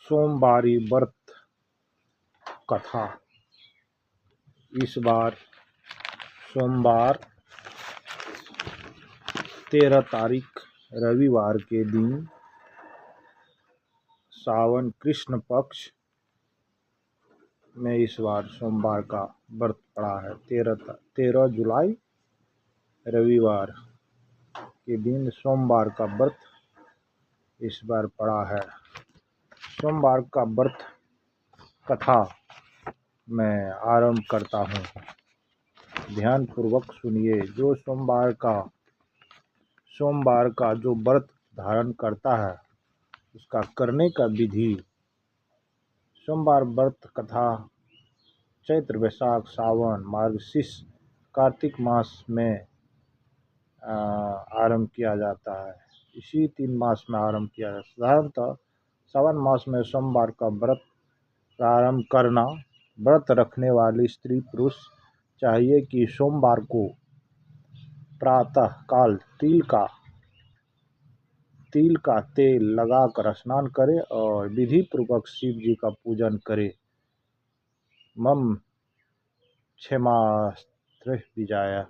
सोमवारी व्रत कथा। इस बार सोमवार 13 तारीख रविवार के दिन सावन कृष्ण पक्ष में इस बार सोमवार का व्रत पड़ा है। 13 जुलाई रविवार के दिन सोमवार का व्रत इस बार पड़ा है। सोमवार का व्रत कथा मैं आरंभ करता हूँ, ध्यान पूर्वक सुनिए। जो सोमवार का जो व्रत धारण करता है उसका करने का विधि। सोमवार व्रत कथा चैत्र, वैशाख, सावन, मार्गशीर्ष, कार्तिक मास में आरंभ किया जाता है। इसी 3 मास में आरंभ किया जाता है। साधारणतः सावन मास में सोमवार का व्रत प्रारंभ करना व्रत रखने वाली स्त्री पुरुष चाहिए कि सोमवार को प्रातः काल तिल का तेल लगाकर स्नान करे और विधि पूर्वक शिव जी का पूजन करे। मम क्षेमास्त्र विजय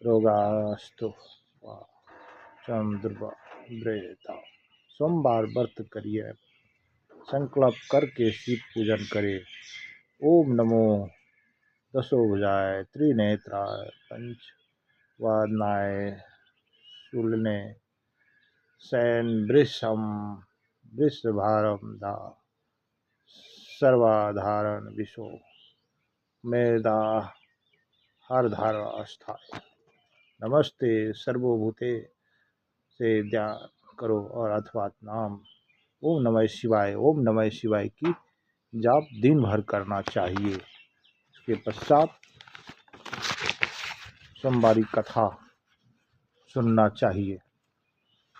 रोगास्तु चंद्रता। सोमवार व्रत करिए, संकल्प करके शिव पूजन करे। ओम नमो दशोभुजाय त्रिनेत्राय पंचवदनाय शूलने शयन वृषभारम दा सर्वाधारण विशो मेधा हरधार अस्थाय। नमस्ते सर्वभूते से ध्यान करो और अथवा नाम ओम नमः शिवाय की जाप दिन भर करना चाहिए। इसके पश्चात सोमवारी कथा सुनना चाहिए,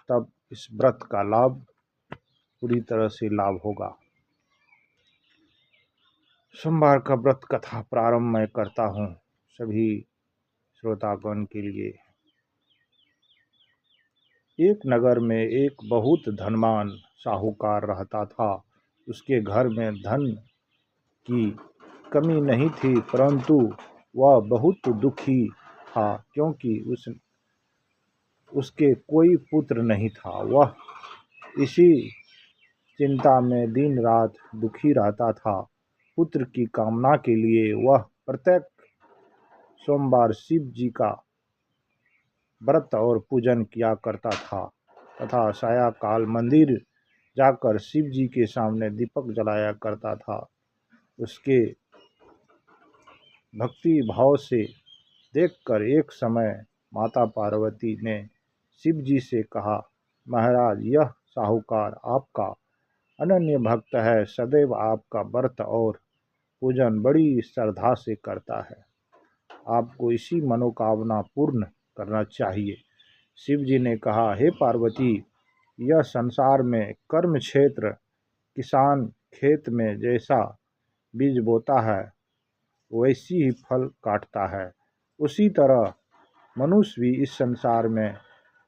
तब इस व्रत का लाभ पूरी तरह से लाभ होगा। सोमवार का व्रत कथा प्रारंभ मैं करता हूँ सभी श्रोतागण के लिए। एक नगर में एक बहुत धनवान साहूकार रहता था। उसके घर में धन की कमी नहीं थी, परंतु वह बहुत दुखी था क्योंकि उसके कोई पुत्र नहीं था। वह इसी चिंता में दिन रात दुखी रहता था। पुत्र की कामना के लिए वह प्रत्येक सोमवार शिव जी का व्रत और पूजन किया करता था तथा सायंकाल मंदिर जाकर शिव जी के सामने दीपक जलाया करता था। उसके भक्ति भाव से देखकर एक समय माता पार्वती ने शिव जी से कहा, महाराज, यह साहूकार आपका अनन्य भक्त है, सदैव आपका व्रत और पूजन बड़ी श्रद्धा से करता है। आपको इसी मनोकामना पूर्ण करना चाहिए। शिव जी ने कहा, हे पार्वती, यह संसार में कर्म क्षेत्र किसान खेत में जैसा बीज बोता है वैसी ही फल काटता है, उसी तरह मनुष्य भी इस संसार में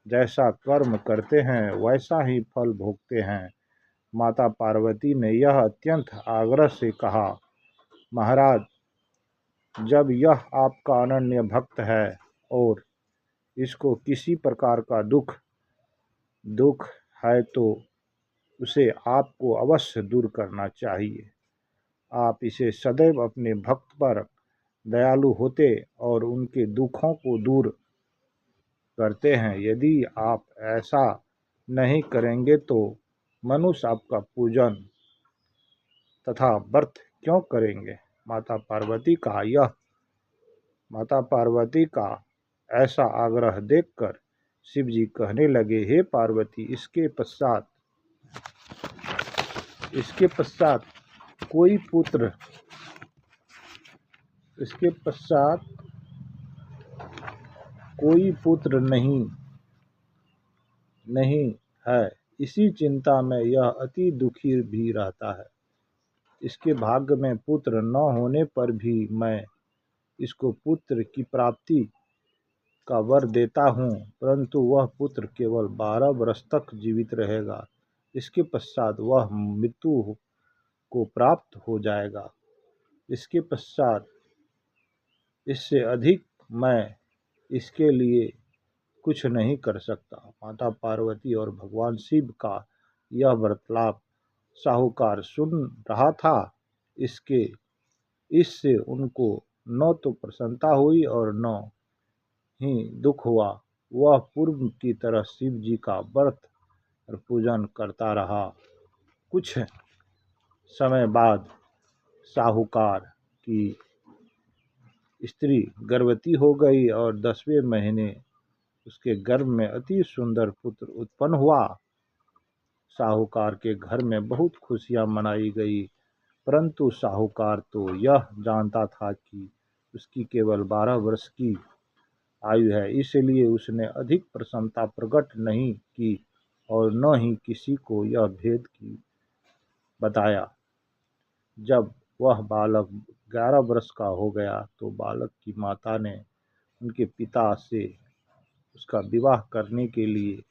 जैसा कर्म करते हैं वैसा ही फल भोगते हैं। माता पार्वती ने यह अत्यंत आग्रह से कहा, महाराज, जब यह आपका अनन्य भक्त है और इसको किसी प्रकार का दुख है तो उसे आपको अवश्य दूर करना चाहिए। आप इसे सदैव अपने भक्त पर दयालु होते और उनके दुखों को दूर करते हैं। यदि आप ऐसा नहीं करेंगे तो मनुष्य आपका पूजन तथा व्रत क्यों करेंगे। माता पार्वती का ऐसा आग्रह देखकर शिव जी कहने लगे, हे पार्वती, इसके पश्चात कोई पुत्र नहीं है। इसी चिंता में यह अति दुखी भी रहता है। इसके भाग्य में पुत्र न होने पर भी मैं इसको पुत्र की प्राप्ति का वर देता हूँ, परंतु वह पुत्र केवल 12 वर्ष तक जीवित रहेगा। इसके पश्चात वह मृत्यु को प्राप्त हो जाएगा। इसके पश्चात इससे अधिक मैं इसके लिए कुछ नहीं कर सकता। माता पार्वती और भगवान शिव का यह वार्तालाप साहूकार सुन रहा था। इससे उनको न तो प्रसन्नता हुई और न ही दुख हुआ। वह पूर्व की तरह शिव जी का व्रत और पूजन करता रहा। कुछ समय बाद साहूकार की स्त्री गर्भवती हो गई और 10वें महीने उसके गर्भ में अति सुंदर पुत्र उत्पन्न हुआ। साहूकार के घर में बहुत खुशियां मनाई गई, परंतु साहूकार तो यह जानता था कि उसकी केवल 12 वर्ष की आयु है, इसलिए उसने अधिक प्रसन्नता प्रकट नहीं की और न ही किसी को यह भेद की बताया। जब वह बालक 11 वर्ष का हो गया तो बालक की माता ने उनके पिता से उसका विवाह करने के लिए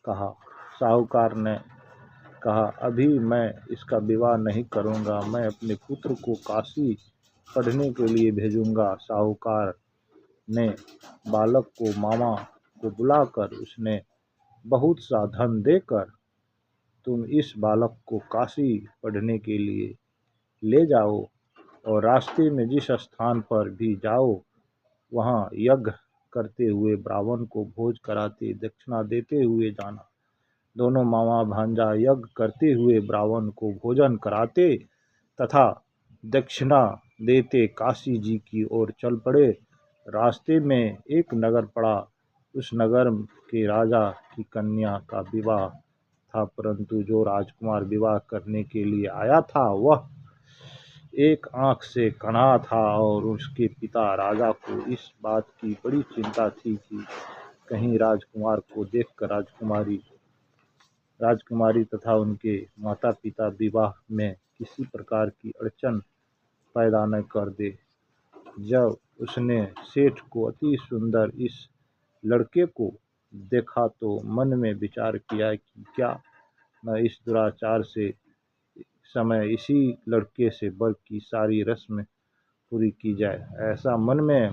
कहा। साहूकार ने कहा, अभी मैं इसका विवाह नहीं करूंगा, मैं अपने पुत्र को काशी पढ़ने के लिए भेजूंगा। साहूकार ने बालक को मामा को बुलाकर उसने बहुत सा धन देकर, तुम इस बालक को काशी पढ़ने के लिए ले जाओ और रास्ते में जिस स्थान पर भी जाओ वहां यज्ञ करते हुए ब्राह्मण को भोज कराते दक्षिणा देते हुए जाना। दोनों मामा भांजा यज्ञ करते हुए ब्राह्मण को भोजन कराते तथा दक्षिणा देते काशी जी की ओर चल पड़े। रास्ते में एक नगर पड़ा। उस नगर के राजा की कन्या का विवाह था, परंतु जो राजकुमार विवाह करने के लिए आया था वह एक आंख से कन्हा था और उसके पिता राजा को इस बात की बड़ी चिंता थी कि कहीं राजकुमार को देखकर राजकुमारी तथा उनके माता पिता विवाह में किसी प्रकार की अड़चन पैदा न कर दे। जब उसने सेठ को अति सुंदर इस लड़के को देखा तो मन में विचार किया कि क्या मैं इस दुराचार से समय इसी लड़के से वर की सारी रस्म पूरी की जाए। ऐसा मन में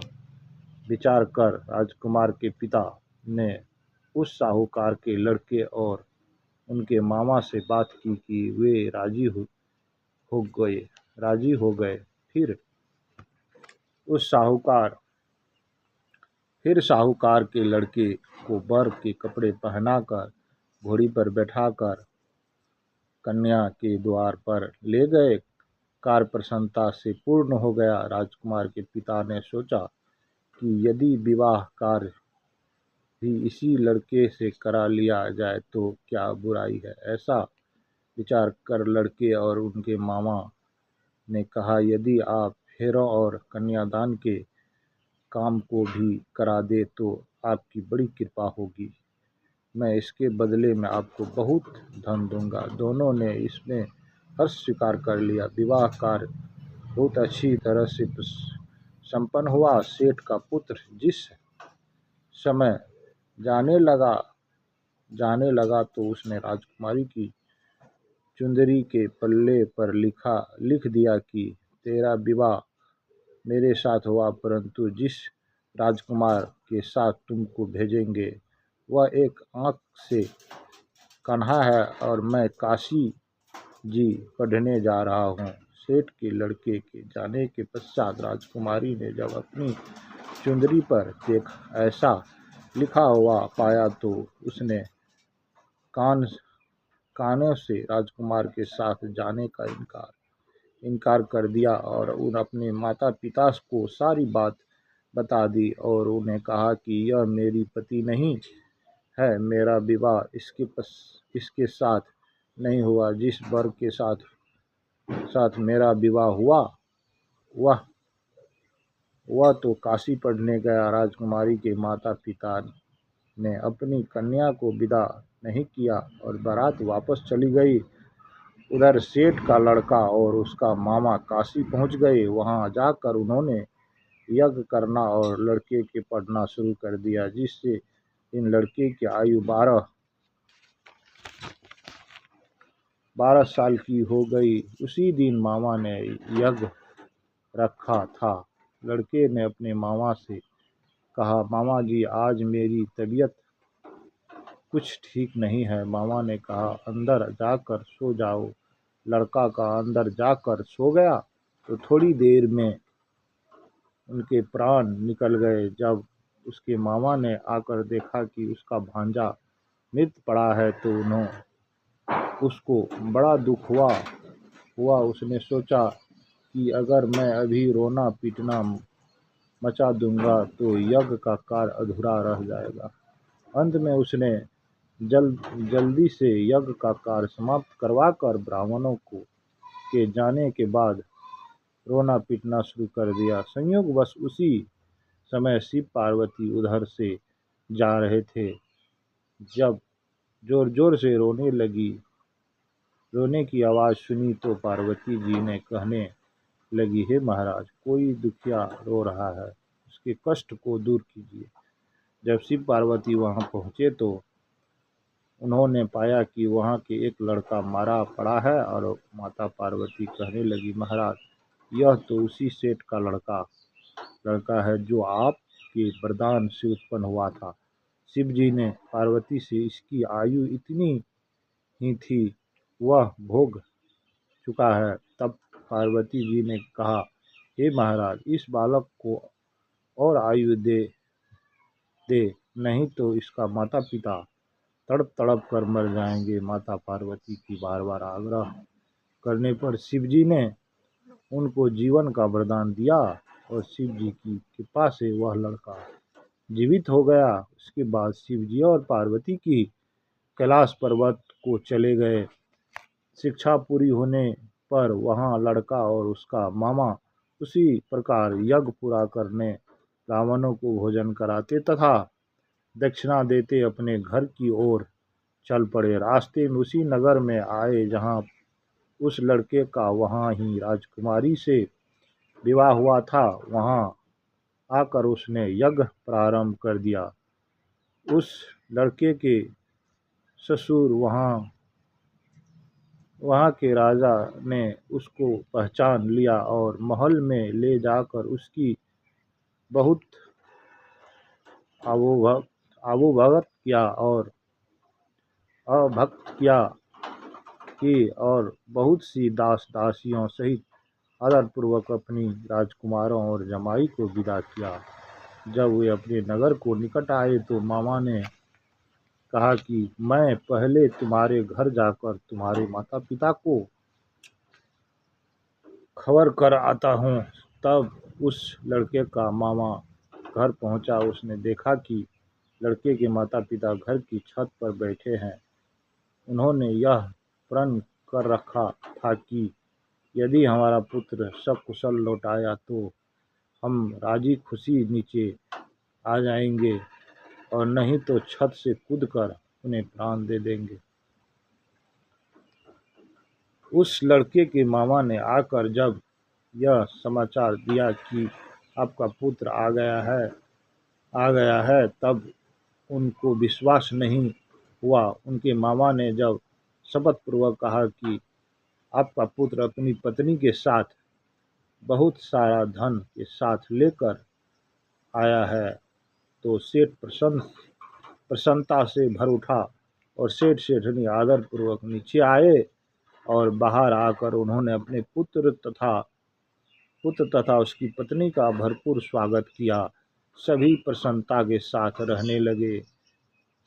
विचार कर राजकुमार के पिता ने उस साहूकार के लड़के और उनके मामा से बात की कि वे राजी हो गए। फिर साहूकार के लड़के को वर के कपड़े पहनाकर घोड़ी पर बैठाकर कन्या के द्वार पर ले गए। कार्य प्रसन्नता से पूर्ण हो गया। राजकुमार के पिता ने सोचा कि यदि विवाह कार्य भी इसी लड़के से करा लिया जाए तो क्या बुराई है। ऐसा विचार कर लड़के और उनके मामा ने कहा, यदि आप फेरों और कन्यादान के काम को भी करा दे तो आपकी बड़ी कृपा होगी। मैं इसके बदले में आपको बहुत धन दूंगा। दोनों ने इसमें हर्ष स्वीकार कर लिया। विवाह कार्य बहुत अच्छी तरह से संपन्न हुआ। सेठ का पुत्र जिस समय जाने लगा तो उसने राजकुमारी की चुंदरी के पल्ले पर लिख दिया कि तेरा विवाह मेरे साथ हुआ, परंतु जिस राजकुमार के साथ तुमको भेजेंगे वह एक आंख से कन्हा है और मैं काशी जी पढ़ने जा रहा हूँ। सेठ के लड़के के जाने के पश्चात राजकुमारी ने जब अपनी चुंदरी पर ऐसा लिखा हुआ पाया तो उसने कानों से राजकुमार के साथ जाने का इनकार कर दिया और अपने माता पिता को सारी बात बता दी और उन्हें कहा कि यह मेरी पति नहीं है, मेरा विवाह इसके साथ नहीं हुआ। जिस वर के साथ मेरा विवाह हुआ वह तो काशी पढ़ने गया। राजकुमारी के माता पिता ने अपनी कन्या को विदा नहीं किया और बारात वापस चली गई। उधर सेठ का लड़का और उसका मामा काशी पहुंच गए। वहां जाकर उन्होंने यज्ञ करना और लड़के के पढ़ना शुरू कर दिया, जिससे इन लड़के की आयु 12 साल की हो गई। उसी दिन मामा ने यज्ञ रखा था। लड़के ने अपने मामा से कहा, मामा जी आज मेरी तबीयत कुछ ठीक नहीं है। मामा ने कहा, अंदर जाकर सो जाओ। लड़का का अंदर जाकर सो गया तो थोड़ी देर में उनके प्राण निकल गए। जब उसके मामा ने आकर देखा कि उसका भांजा मृत पड़ा है तो उसको बड़ा दुख हुआ। उसने सोचा कि अगर मैं अभी रोना पीटना मचा दूंगा तो यज्ञ का कार्य अधूरा रह जाएगा। अंत में उसने जल्दी से यज्ञ का कार्य समाप्त करवाकर ब्राह्मणों के जाने के बाद रोना पीटना शुरू कर दिया। संयोगवश उसी समय शिव पार्वती उधर से जा रहे थे। जब जोर जोर से रोने की आवाज़ सुनी तो पार्वती जी ने कहने लगी, हे महाराज, कोई दुखिया रो रहा है, उसके कष्ट को दूर कीजिए। जब शिव पार्वती वहां पहुंचे तो उन्होंने पाया कि वहां के एक लड़का मारा पड़ा है और माता पार्वती कहने लगी, महाराज, यह तो उसी सेठ का लड़का है जो आपके वरदान से उत्पन्न हुआ था। शिव जी ने पार्वती से इसकी आयु इतनी ही थी, वह भोग चुका है। तब पार्वती जी ने कहा, हे महाराज, इस बालक को और आयु दे, नहीं तो इसका माता पिता तड़प तड़प कर मर जाएंगे। माता पार्वती की बार बार आग्रह करने पर शिव जी ने उनको जीवन का वरदान दिया और शिव जी की कृपा से वह लड़का जीवित हो गया। उसके बाद शिव जी और पार्वती की कैलाश पर्वत को चले गए। शिक्षा पूरी होने पर वहां लड़का और उसका मामा उसी प्रकार यज्ञ पूरा करने ब्राह्मणों को भोजन कराते तथा दक्षिणा देते अपने घर की ओर चल पड़े। रास्ते में उसी नगर में आए जहां उस लड़के का वहां ही राजकुमारी से विवाह हुआ था। वहां आकर उसने यज्ञ प्रारंभ कर दिया। उस लड़के के ससुर वहां के राजा ने उसको पहचान लिया और महल में ले जाकर उसकी बहुत आबूभगत किया और अभक्त किया की और बहुत सी दास दासियों सहित आदरपूर्वक अपनी राजकुमारों और जमाई को विदा किया। जब वे अपने नगर को निकट आए तो मामा ने कहा कि मैं पहले तुम्हारे घर जाकर तुम्हारे माता पिता को खबर कर आता हूँ। तब उस लड़के का मामा घर पहुंचा। उसने देखा कि लड़के के माता पिता घर की छत पर बैठे हैं। उन्होंने यह प्रण कर रखा था कि यदि हमारा पुत्र सकुशल लौट आया तो हम राजी खुशी नीचे आ जाएंगे और नहीं तो छत से कूदकर उन्हें प्राण दे देंगे। उस लड़के के मामा ने आकर जब यह समाचार दिया कि आपका पुत्र आ गया है तब उनको विश्वास नहीं हुआ। उनके मामा ने जब शपथ पूर्वक कहा कि आपका पुत्र अपनी पत्नी के साथ बहुत सारा धन के साथ लेकर आया है तो सेठ प्रसन्नता से भर उठा और सेठनी आदर पूर्वक नीचे आए और बाहर आकर उन्होंने अपने पुत्र तथा उसकी पत्नी का भरपूर स्वागत किया। सभी प्रसन्नता के साथ रहने लगे।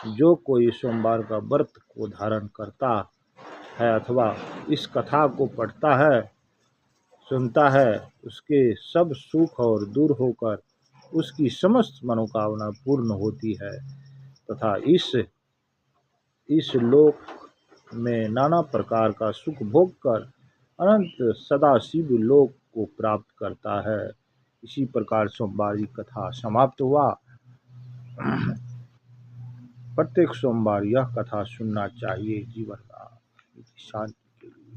जो कोई सोमवार का व्रत को धारण करता है अथवा इस कथा को पढ़ता है सुनता है, उसके सब सुख और दूर होकर उसकी समस्त मनोकामना पूर्ण होती है तथा इस लोक में नाना प्रकार का सुख भोग कर अनंत सदाशिव लोक को प्राप्त करता है। इसी प्रकार सोमवार की कथा समाप्त हुआ। प्रत्येक सोमवार यह कथा सुनना चाहिए जीवन का शांति के लिए।